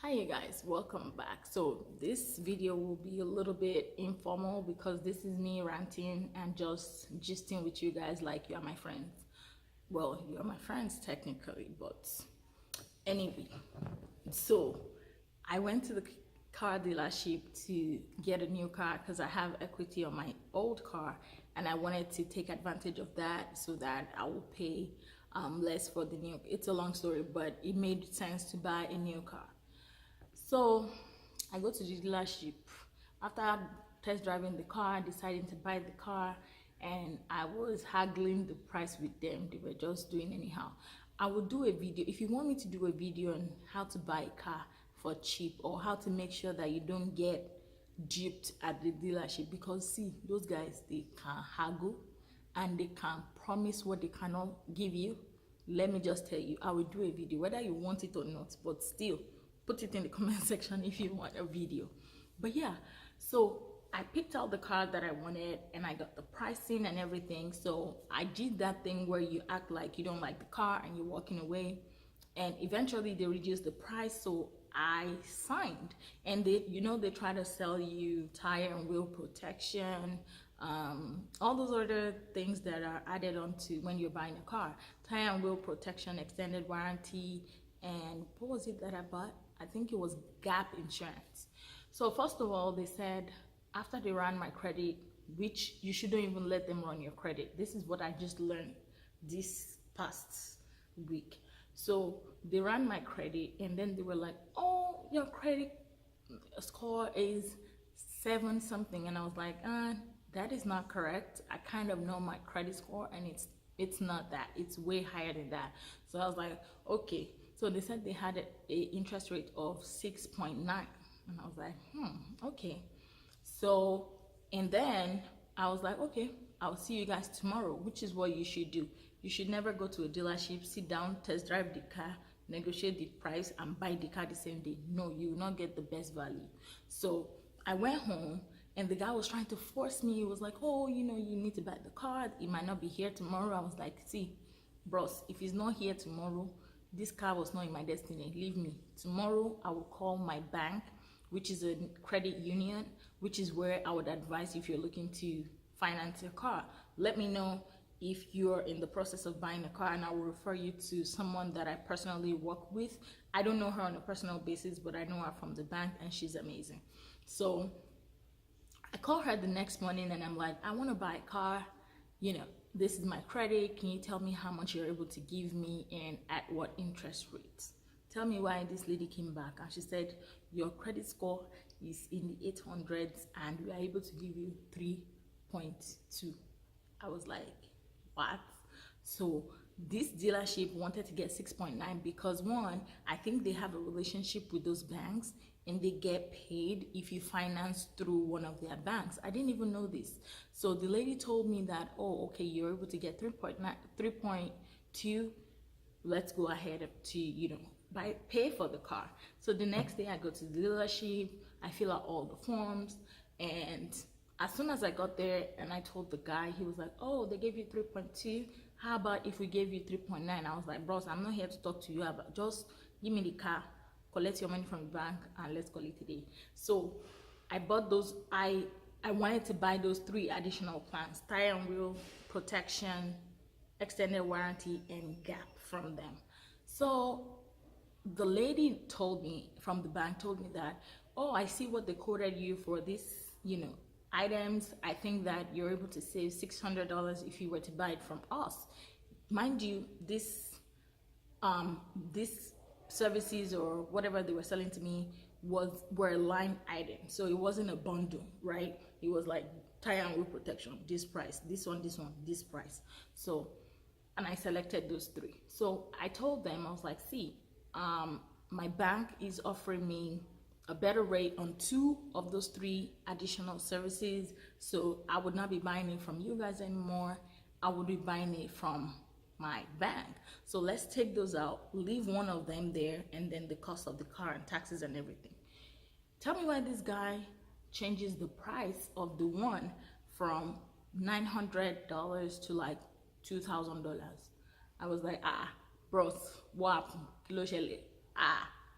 Hi you guys, welcome back. So this video will be a little bit informal because this is me ranting and just gisting with you guys like you are my friends. Well, you're my friends technically, but anyway. So I went to the car dealership to get a new car because I have equity on my old car and I wanted to take advantage of that so that I will pay less for the new. It's a long story, but it made sense to buy a new car. So I go to the dealership after test driving the car, deciding to buy the car, and I was haggling the price with them. They were just doing anyhow. I will do a video if you want me to do a video on how to buy a car for cheap or how to make sure that you don't get duped at the dealership, because see, those guys, they can haggle and they can promise what they cannot give you. Let me just tell you, I will do a video whether you want it or not, but still put it in the comment section if you want a video. But yeah, so I picked out the car that I wanted and I got the pricing and everything. So I did that thing where you act like you don't like the car and you're walking away, and eventually they reduced the price, so I signed. And they try to sell you tire and wheel protection, all those other things that are added on to when you're buying a car. Tire and wheel protection, extended warranty, and what was it that I bought? I think it was Gap insurance. So first of all, they said after they ran my credit, which you shouldn't even let them run your credit. This is what I just learned this past week. So they ran my credit and then they were like, oh, your credit score is 7 something, and I was like, that is not correct. I kind of know my credit score and it's not that, it's way higher than that. So I was like, okay. So they said they had a interest rate of 6.9, and I was like, okay. So, and then I was like, okay, I'll see you guys tomorrow, which is what you should do. You should never go to a dealership, sit down, test drive the car, negotiate the price, and buy the car the same day. No, you will not get the best value. So I went home and the guy was trying to force me. He was like, oh, you need to buy the car. It might not be here tomorrow. I was like, see, bros, if it's not here tomorrow, this car was not in my destiny. Leave me. Tomorrow I will call my bank, which is a credit union, which is where I would advise if you're looking to finance your car. Let me know if you're in the process of buying a car and I will refer you to someone that I personally work with. I don't know her on a personal basis, but I know her from the bank and she's amazing. So I call her the next morning and I'm like, I want to buy a car, this is my credit. Can you tell me how much you're able to give me and at what interest rates? Tell me why this lady came back and she said, your credit score is in the 800s and we are able to give you 3.2. I was like, what? So this dealership wanted to get 6.9 because one, I think they have a relationship with those banks and they get paid if you finance through one of their banks. I didn't even know this. So the lady told me that, oh, okay, you're able to get 3.2. Let's go ahead to, pay for the car. So the next day I go to the dealership, I fill out all the forms, and as soon as I got there and I told the guy, he was like, oh, they gave you 3.2. How about if we gave you 3.9? I was like, bros, I'm not here to talk to you about, just give me the car, collect your money from the bank, and let's call it today. So I bought those. I wanted to buy those 3 additional plans: tire and wheel protection, extended warranty, and Gap from them. So the lady told me from the bank told me that, oh, I see what they quoted you for this, items. I think that you're able to save $600 if you were to buy it from us. Mind you, this services or whatever they were selling to me were line items, so it wasn't a bundle, right? It was like tire and wheel protection, this price, this one, this price. So, and I selected those 3. So I told them, I was like, see, my bank is offering me a better rate on 2 of those 3 additional services, so I would not be buying it from you guys anymore. I would be buying it from my bank. So let's take those out, leave one of them there, and then the cost of the car and taxes and everything. Tell me why this guy changes the price of the one from $900 to like $2,000. I was like, bros, what? Kilo shele.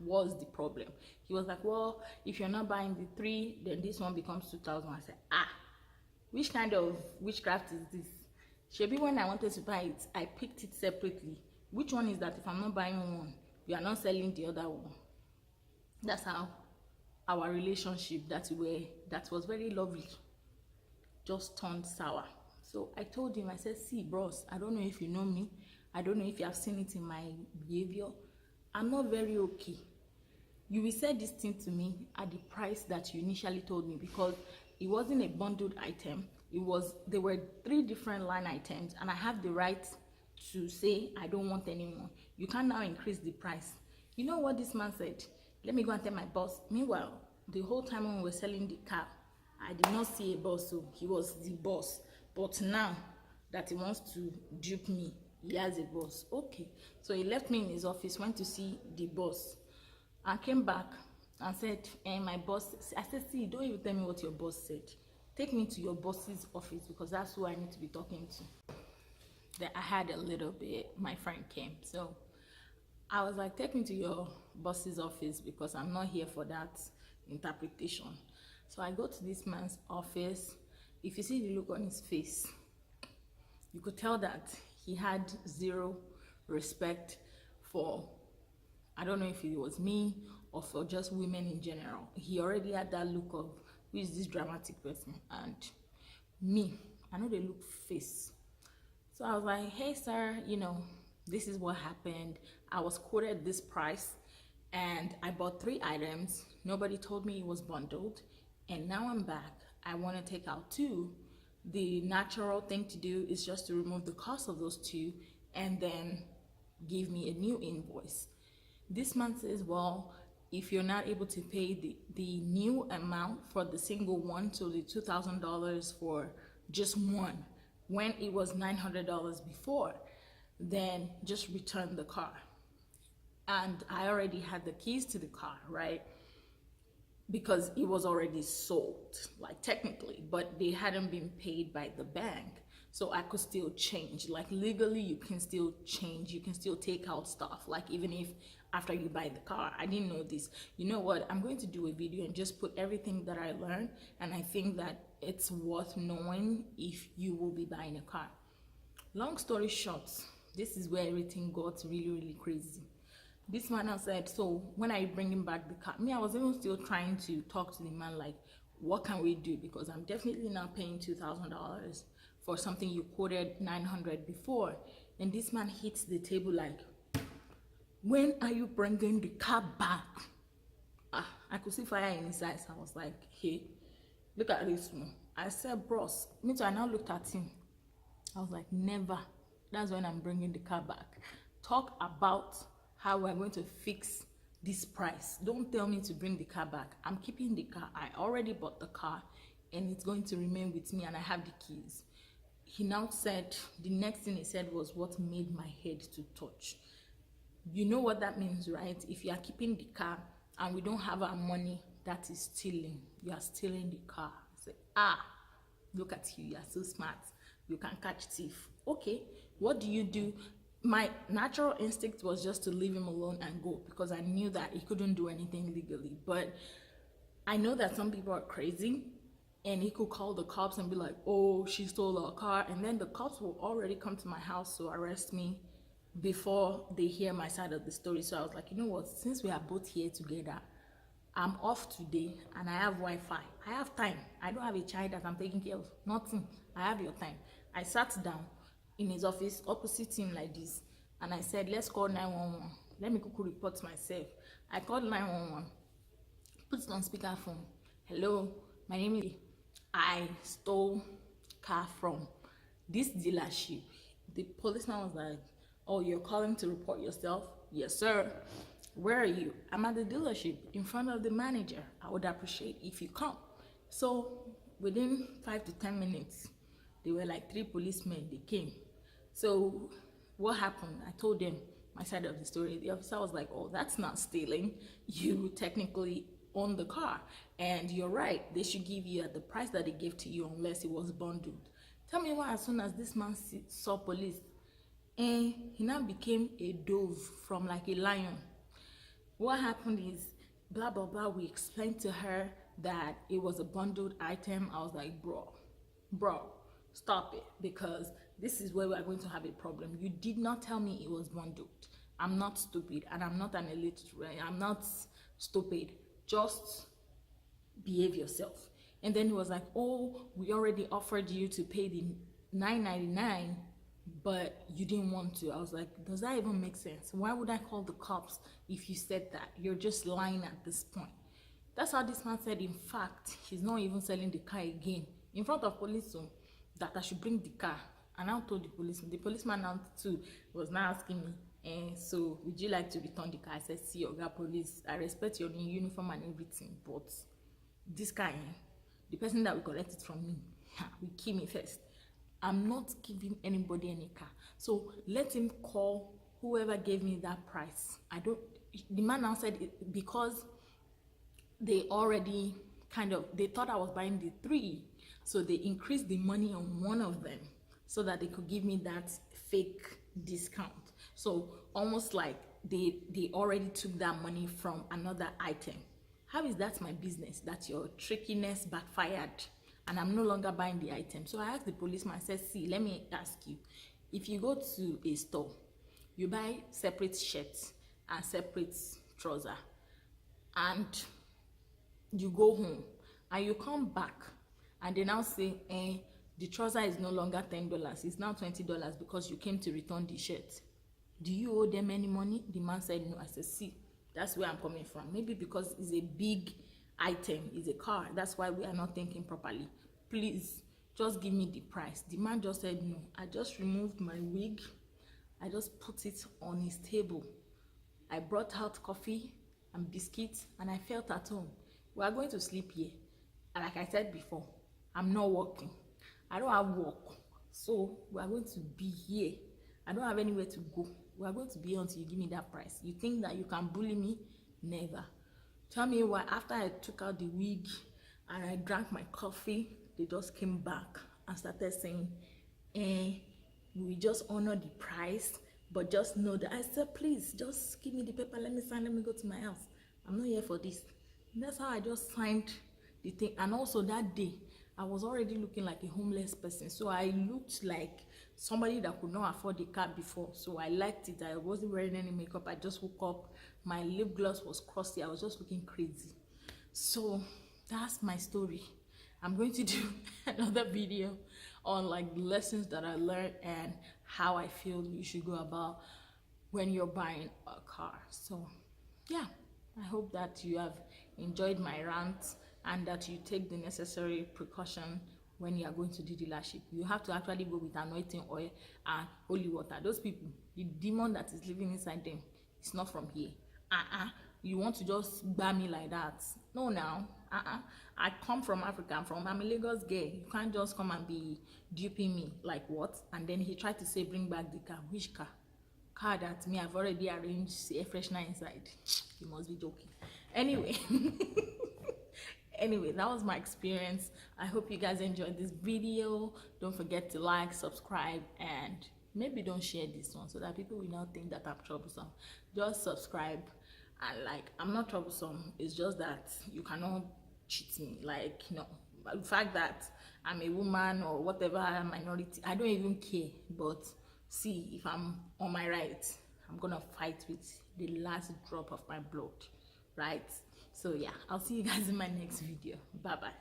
was the problem. He was like, well, if you're not buying the 3, then this one becomes 2,000. I said, which kind of witchcraft is this? Shebi, when I wanted to buy it, I picked it separately. Which one is that? If I'm not buying one, you are not selling the other one. That's how our relationship that was very lovely just turned sour. So I told him, I said, see bros, I don't know if you know me, I don't know if you have seen it in my behavior, I'm not very okay. You will say this thing to me at the price that you initially told me, because it wasn't a bundled item. There were 3 different line items, and I have the right to say I don't want any more. You can't now increase the price. You know what this man said? Let me go and tell my boss. Meanwhile, the whole time when we were selling the car, I did not see a boss, so he was the boss. But now that he wants to dupe me, he has a boss. Okay, so he left me in his office, went to see the boss, and came back and said, my boss, I said, see, don't even tell me what your boss said. Take me to your boss's office, because that's who I need to be talking to. Then I had a little bit, my friend came. So I was like, take me to your boss's office, because I'm not here for that interpretation. So I go to this man's office. If you see the look on his face, you could tell that he had zero respect for, I don't know if it was me or for just women in general. He already had that look of, who is this dramatic person? And me, I know the look face. So I was like, hey sir, this is what happened. I was quoted this price and I bought 3 items. Nobody told me it was bundled, and now I'm back. I want to take out 2. The natural thing to do is just to remove the cost of those 2 and then give me a new invoice. This man says, well, if you're not able to pay the new amount for the single one, so the $2,000 for just one, when it was $900 before, then just return the car. And I already had the keys to the car, right? Because it was already sold, like technically, but they hadn't been paid by the bank. So I could still change. Like legally, you can still change. You can still take out stuff. Like even if after you buy the car, I didn't know this. You know what? I'm going to do a video and just put everything that I learned. And I think that it's worth knowing if you will be buying a car. Long story short, this is where everything got really, really crazy. This man has said, so when I bring him back the car, I was even still trying to talk to the man like, what can we do? Because I'm definitely not paying $2,000 for something you quoted $900 before. And this man hits the table like, when are you bringing the car back? I could see fire in his eyes. I was like, hey, look at this one. I said, bros. Me too, I now looked at him. I was like, never. That's when I'm bringing the car back. Talk about how we're going to fix this price. Don't tell me to bring the car back. I'm keeping the car. I already bought the car and it's going to remain with me, and I have the keys. He now said, the next thing he said was what made my head to touch. You know what that means, right? If you are keeping the car and we don't have our money, that is stealing. You are stealing the car. I say, look at you, you are so smart. You can catch thief. Okay, what do? My natural instinct was just to leave him alone and go, because I knew that he couldn't do anything legally. But I know that some people are crazy, and he could call the cops and be like, oh, she stole our car, and then the cops will already come to my house to arrest me before they hear my side of the story. So I was like, you know what, since we are both here together, I'm off today and I have Wi-Fi. I have time. I don't have a child that I'm taking care of. Nothing. I have your time. I sat down in his office opposite him like this, and I said, let's call 911. Let me quickly report myself. I called 911, put it on speakerphone. Hello, my name is, I stole car from this dealership. The policeman was like, oh, you're calling to report yourself? Yes, sir. Where are you? I'm at the dealership in front of the manager. I would appreciate if you come. So within 5 to 10 minutes, there were like 3 policemen. They came. So what happened? I told them my side of the story. The officer was like, oh, that's not stealing. You technically own the car, and you're right. They should give you at the price that they gave to you unless it was bundled. Tell me why, as soon as this man saw police, and he now became a dove from like a lion. what happened is blah blah blah. We explained to her that it was a bundled item. I was like, bro, stop it, because this is where we are going to have a problem. You did not tell me it was bundled. I'm not stupid, and I'm not an illiterate. I'm not stupid. Just behave yourself. And then he was like, oh, we already offered you to pay the $9.99, but you didn't want to. I was like, does that even make sense? Why would I call the cops if you said that? You're just lying at this point. That's how this man said, in fact, he's not even selling the car again in front of police, so that I should bring the car. And I told the policeman. The policeman now too was now asking me, so would you like to return the car? I said, see, Oga Police, I respect your uniform and everything, but this guy, the person that will collect it from me, will kill me first. I'm not giving anybody any car. So let him call whoever gave me that price. The man now said it because they already they thought I was buying the 3. So they increased the money on one of them so that they could give me that fake discount. So almost like they already took that money from another item. How is that my business that your trickiness backfired and I'm no longer buying the item? So I asked the policeman, I said, see, let me ask you, if you go to a store, you buy separate shirts and separate trouser, and you go home and you come back and they now say, the trouser is no longer $10, it's now $20 because you came to return the shirt. Do you owe them any money? The man said no. I said, see, that's where I'm coming from. Maybe because it's a big item, it's a car, that's why we are not thinking properly. Please just give me the price. The man just said no. I just removed my wig, I just put it on his table, I brought out coffee and biscuits, and I felt at home. We are going to sleep here, and like I said before, I'm not working, I don't have work, so we are going to be here. I don't have anywhere to go. We are going to be here until you give me that price. You think that you can bully me? Never. Tell me why after I took out the wig and I drank my coffee, they just came back and started saying, we just honor the price, but just know that. I said, please just give me the paper, let me sign, let me go to my house. I'm not here for this. And that's how I just signed the thing. And also that day I was already looking like a homeless person, so I looked like somebody that could not afford the car before. So I liked it. I wasn't wearing any makeup. I just woke up, my lip gloss was crusty, I was just looking crazy. So that's my story. I'm going to do another video on like lessons that I learned and how I feel you should go about when you're buying a car. So yeah, I hope that you have enjoyed my rant and that you take the necessary precaution when you are going to the dealership. You have to actually go with anointing oil and holy water. Those people, the demon that is living inside them, it's not from here. You want to just bar me like that? No, now. I come from Africa. I'm a Lagos girl. You can't just come and be duping me like what? And then he tried to say, bring back the car. Which car? Car that me, I've already arranged air freshener inside. You must be joking. Anyway. Anyway, that was my experience. I hope you guys enjoyed this video. Don't forget to like, subscribe, and maybe don't share this one so that people will not think that I'm troublesome. Just subscribe and like. I'm not troublesome, it's just that you cannot cheat me. Like, you know, the fact that I'm a woman or whatever minority, I don't even care. But see, if I'm on my right, I'm gonna fight with the last drop of my blood, right? So yeah, I'll see you guys in my next video. Bye bye.